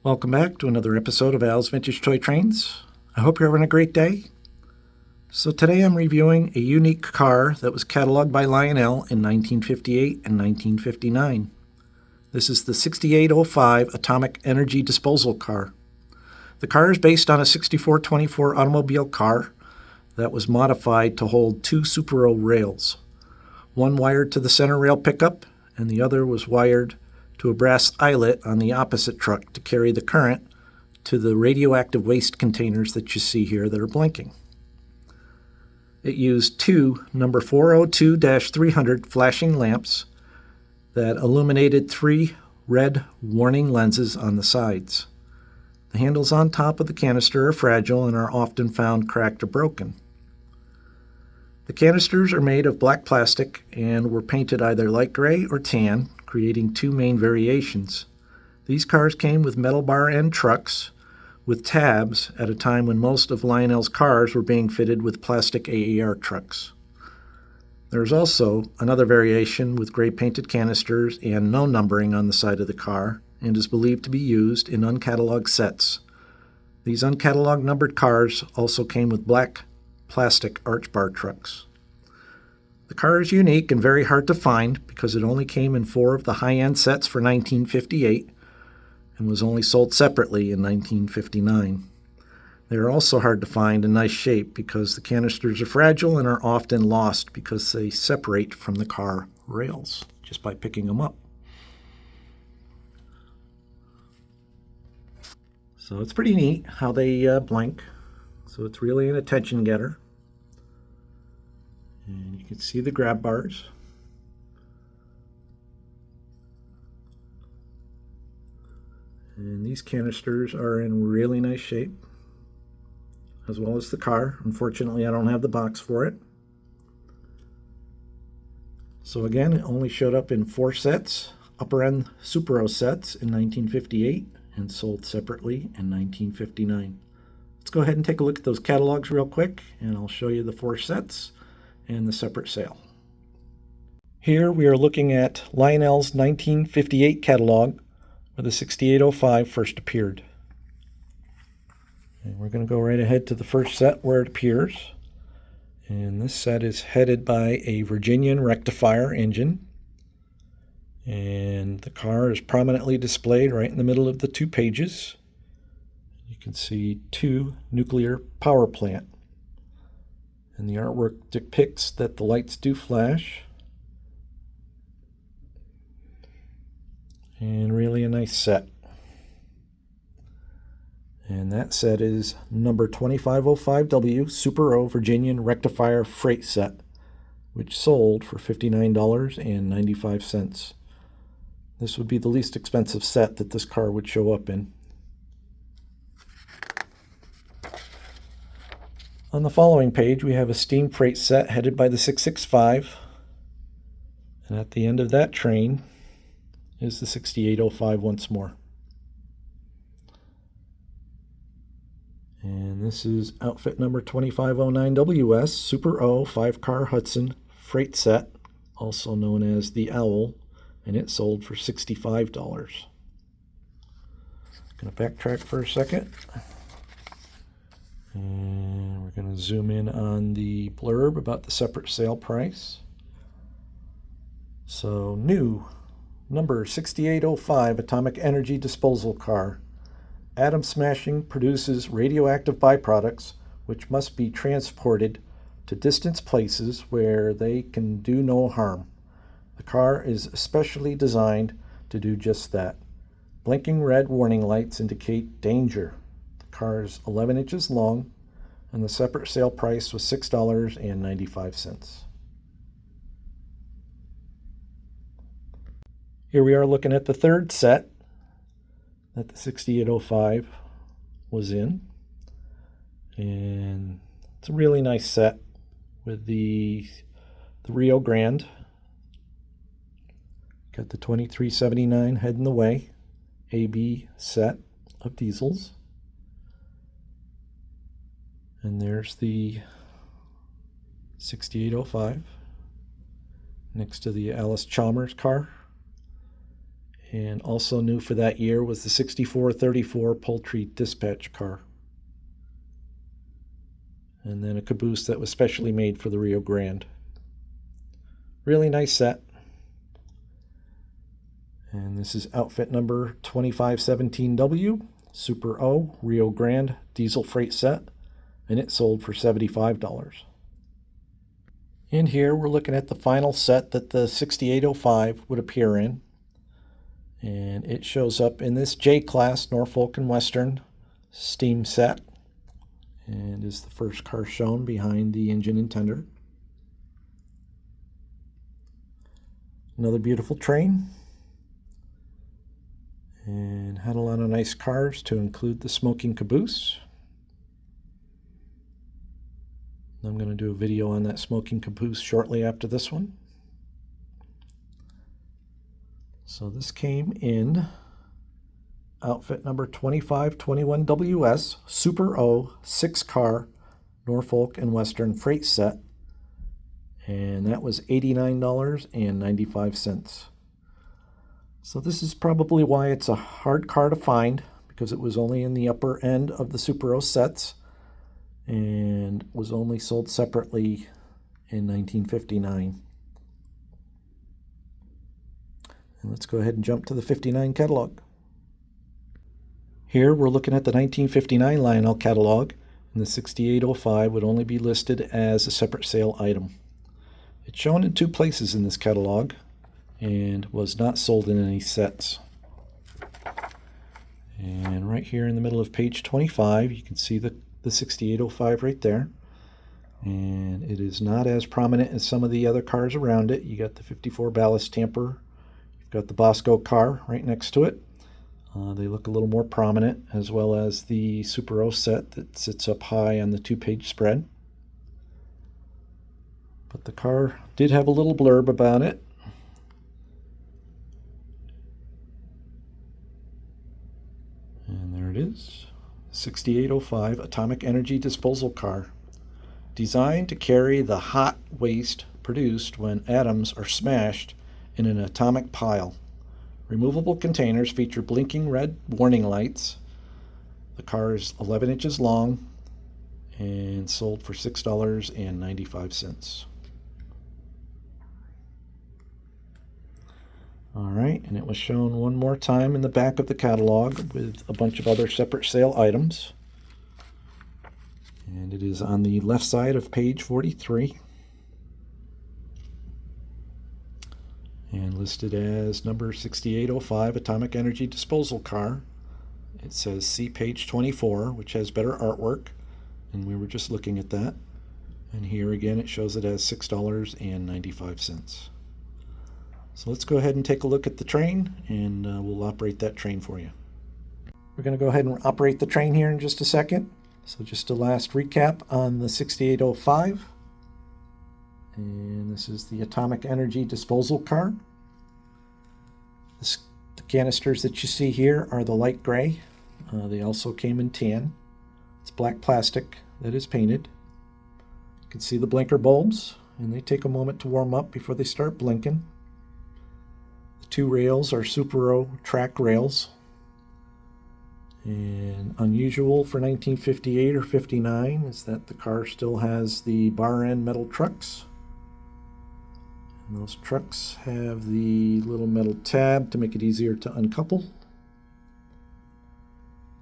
Welcome back to another episode of Al's Vintage Toy Trains. I hope you're having a great day. So today I'm reviewing a unique car that was cataloged by Lionel in 1958 and 1959. This is the 6805 Atomic Energy Disposal Car. The car is based on a 6424 automobile car that was modified to hold two Super O rails. One wired to the center rail pickup and the other was wired to a brass eyelet on the opposite truck to carry the current to the radioactive waste containers that you see here that are blinking. It used two number 402-300 flashing lamps that illuminated three red warning lenses on the sides. The handles on top of the canister are fragile and are often found cracked or broken. The canisters are made of black plastic and were painted either light gray or tan, creating two main variations. These cars came with metal bar end trucks with tabs at a time when most of Lionel's cars were being fitted with plastic AER trucks. There is also another variation with gray painted canisters and no numbering on the side of the car and is believed to be used in uncatalogued sets. These uncatalogued numbered cars also came with black plastic arch bar trucks. The car is unique and very hard to find because it only came in 4 of the high-end sets for 1958 and was only sold separately in 1959. They are also hard to find in nice shape because the canisters are fragile and are often lost because they separate from the car rails just by picking them up. So it's pretty neat how they blink. So it's really an attention getter. And you can see the grab bars. And these canisters are in really nice shape, as well as the car. Unfortunately, I don't have the box for it. So again, it only showed up in 4 sets, upper end Super O sets in 1958 and sold separately in 1959. Let's go ahead and take a look at those catalogs real quick, and I'll show you the 4 sets and the separate sale. Here we are looking at Lionel's 1958 catalog where the 6805 first appeared. And we're going to go right ahead to the first set where it appears. And this set is headed by a Virginian rectifier engine. And the car is prominently displayed right in the middle of the 2 pages. You can see 2 nuclear power plant. And the artwork depicts that the lights do flash. And really a nice set. And that set is number 2505W Super O Virginian Rectifier Freight Set, which sold for $59.95. This would be the least expensive set that this car would show up in. On the following page, we have a steam freight set headed by the 665. And at the end of that train is the 6805 once more. And this is outfit number 2509WS Super O 5-car Hudson freight set, also known as the Owl, and it sold for $65. Going to backtrack for a second. And we're going to zoom in on the blurb about the separate sale price. So, new, number 6805 Atomic Energy Disposal Car. Atom smashing produces radioactive byproducts which must be transported to distant places where they can do no harm. The car is especially designed to do just that. Blinking red warning lights indicate danger. The car is 11 inches long, and the separate sale price was $6.95. Here we are looking at the third set that the 6805 was in. And it's a really nice set with the Rio Grande. Got the 2379 heading the way. AB set of diesels. And there's the 6805 next to the Alice Chalmers car. And also new for that year was the 6434 poultry dispatch car. And then a caboose that was specially made for the Rio Grande. Really nice set. And this is outfit number 2517W, Super O, Rio Grande diesel freight set, and it sold for $75. In here, we're looking at the final set that the 6805 would appear in. And it shows up in this J-Class Norfolk and Western steam set, and is the first car shown behind the engine and tender. Another beautiful train, and had a lot of nice cars to include the smoking caboose. I'm going to do a video on that smoking caboose shortly after this one. So this came in outfit number 2521WS Super O 6-car Norfolk and Western freight set, and that was $89.95. So this is probably why it's a hard car to find, because it was only in the upper end of the Super O sets and was only sold separately in 1959. And let's go ahead and jump to the 59 catalog. Here we're looking at the 1959 Lionel catalog, and the 6805 would only be listed as a separate sale item. It's shown in 2 places in this catalog and was not sold in any sets. And right here in the middle of page 25, you can see the 6805 right there. And it is not as prominent as some of the other cars around it. You got the 54 ballast tamper. You've got the Bosco car right next to it. They look a little more prominent, as well as the Super O set that sits up high on the 2-page spread. But the car did have a little blurb about it. And there it is. 6805 Atomic Energy Disposal Car. Designed to carry the hot waste produced when atoms are smashed in an atomic pile. Removable containers feature blinking red warning lights. The car is 11 inches long and sold for $6.95. All right, and it was shown one more time in the back of the catalog with a bunch of other separate sale items. And it is on the left side of page 43. And listed as number 6805 Atomic Energy Disposal Car. It says see page 24, which has better artwork, and we were just looking at that. And here again it shows it as $6.95. So let's go ahead and take a look at the train, and we'll operate that train for you. We're going to go ahead and operate the train here in just a second. So just a last recap on the 6805. And this is the Atomic Energy Disposal Car. The canisters that you see here are the light gray. They also came in tan. It's black plastic that is painted. You can see the blinker bulbs, and they take a moment to warm up before they start blinking. The 2 rails are Super O track rails. And unusual for 1958 or 59 is that the car still has the bar end metal trucks. And those trucks have the little metal tab to make it easier to uncouple.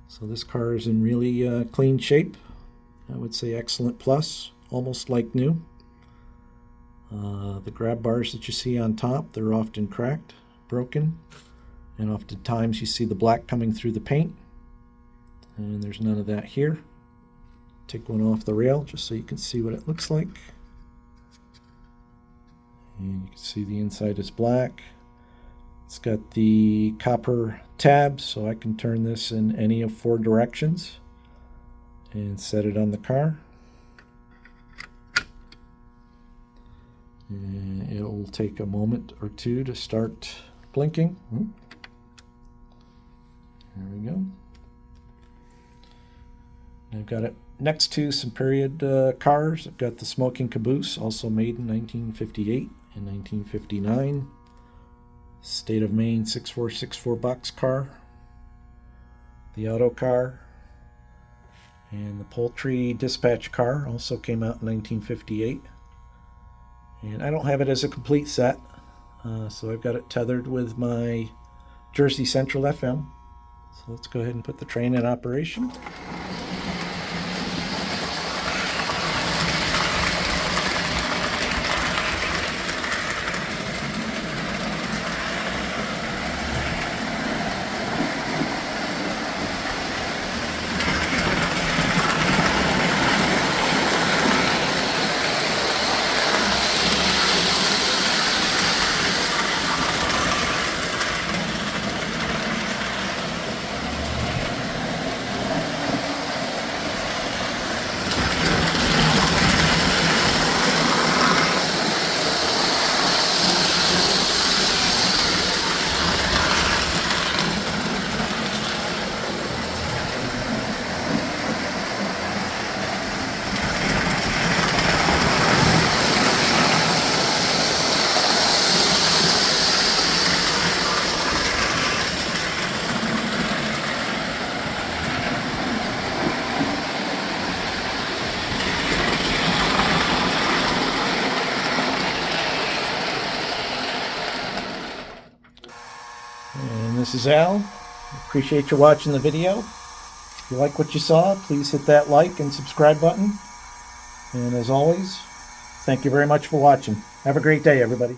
So this car is in really clean shape. I would say excellent plus, almost like new. The grab bars that you see on top, they're often cracked, broken, and oftentimes you see the black coming through the paint. And there's none of that here. Take one off the rail just so you can see what it looks like. And you can see the inside is black. It's got the copper tabs, so I can turn this in any of 4 directions and set it on the car. And it'll take a moment or 2 to start blinking. There we go. I've got it next to some period cars. I've got the smoking caboose, also made in 1958 and 1959. State of Maine 6464 boxcar, the auto car, and the poultry dispatch car also came out in 1958. And I don't have it as a complete set, so I've got it tethered with my Jersey Central FM. So let's go ahead and put the train in operation. And this is Al. Appreciate you watching the video. If you like what you saw, please hit that like and subscribe button. And as always, thank you very much for watching. Have a great day, everybody.